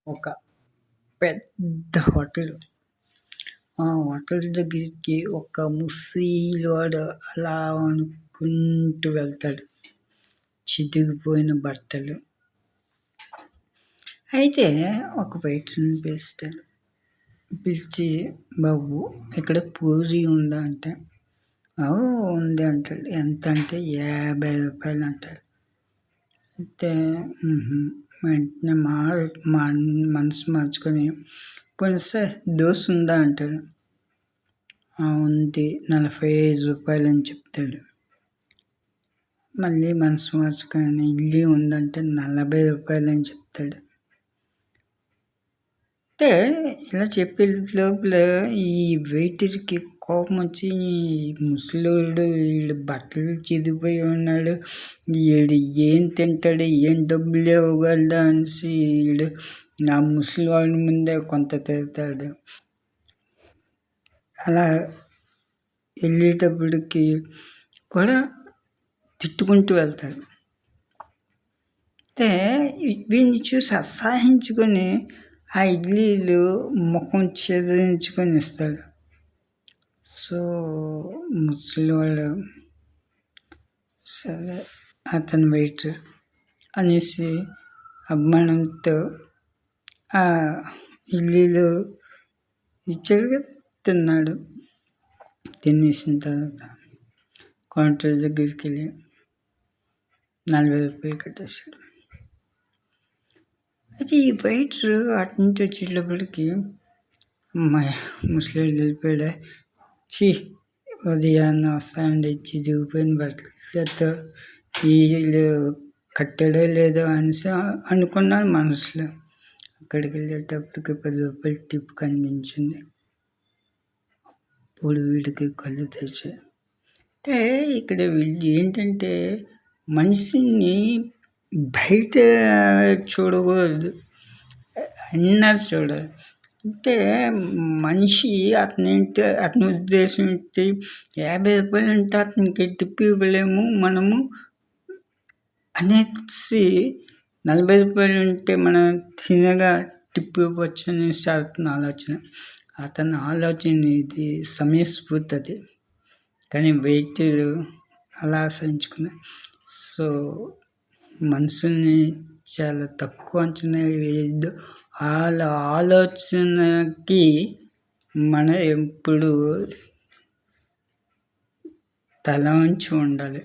ఒక పెద్ద హోటల్. ఆ హోటల్ దగ్గరికి ఒక ముసలివాడు అలా అనుకుంటూ వెళ్తాడు. చితికిపోయిన బట్టలు. అయితే ఒక వెయిటర్‌ని పిలుస్తాడు. పిలిచి, "బాబు ఇక్కడ పూరి ఉందా" అంటే, ఉంది" అంటాడు. ఎంత అంటే ₹50 అంటారు. అయితే వెంటనే మనసు మార్చుకొని, "పోనీ సార్ దోస ఉందా" అంటాడు. ఉంది ₹45 అని చెప్తాడు. మళ్ళీ మనసు మార్చుకొని ఇడ్లీ ఉందంటే ₹40 అని చెప్తాడు. అంటే ఇలా చెప్పే లోపల ఈ వెయిటర్‌కి కోపం వచ్చి, ముసలోడు ఈడు బట్టలు చిరిగిపోయి ఉన్నాడు, ఈడు ఏం తింటాడు, ఏం డబ్బులు ఇవ్వగలడు అనేసి ఈడు ఆ ముసలివాడి ముందే కొంత తిడతాడు. అలా వెళ్ళేటప్పటికి కూడా తిట్టుకుంటూ వెళ్తాడు. అయితే వీడిని చూసి అసహ్యించుకొని ఆ ఇడ్లీలు ముఖం చిదిరించుకొని ఇస్తాడు. సో ముసలివాడు సరే అతను వెయిటర్ అనేసి అభిమానంతో ఆ ఇడ్లీలు ఇచ్చాడు కదా, తిన్నాడు. తినేసిన తర్వాత కౌంటర్ దగ్గరికి వెళ్ళి ₹40 కట్టేశాడు. అయితే ఈ వెయిటర్ అటు నుంచి వచ్చేటప్పటికి, అమ్మాయ ముసలోడు వెళ్ళిపోయాడా, ఉదయాన్నే వస్తానండి చిరిగిపోయిన బట్టలతో, వీళ్ళు కట్టాడో లేదో అనేసి అనుకున్నాను మనసులో. అక్కడికి వెళ్ళేటప్పటికి ₹10 టిప్ కనిపించింది. అప్పుడు వీడికి కళ్ళు తెరిచాయి. అంటే ఇక్కడ వీళ్ళు ఏంటంటే మనిషిని బయట చూడకూడదు, ఇన్నర్ చూడాలి. అంటే మనిషి అతని ఉద్దేశం ఏంటి, ₹50 అంటే అతనికి టిప్ ఇవ్వలేము మనము అనేసి, ₹40 ఉంటే మనం తినగా టిప్ ఇవ్వచ్చు అనేసి అతని ఆలోచన. అతని ఆలోచన ఇది సమయస్ఫూర్తి అది. కానీ వెయిటర్ అలా అసహించుకున్నారు. సో మనుషుల్ని చాలా తక్కువ అంచనా వేయద్దు. వాళ్ళ ఆలోచనకి మనం ఎప్పుడు తల వంచి ఉండాలి.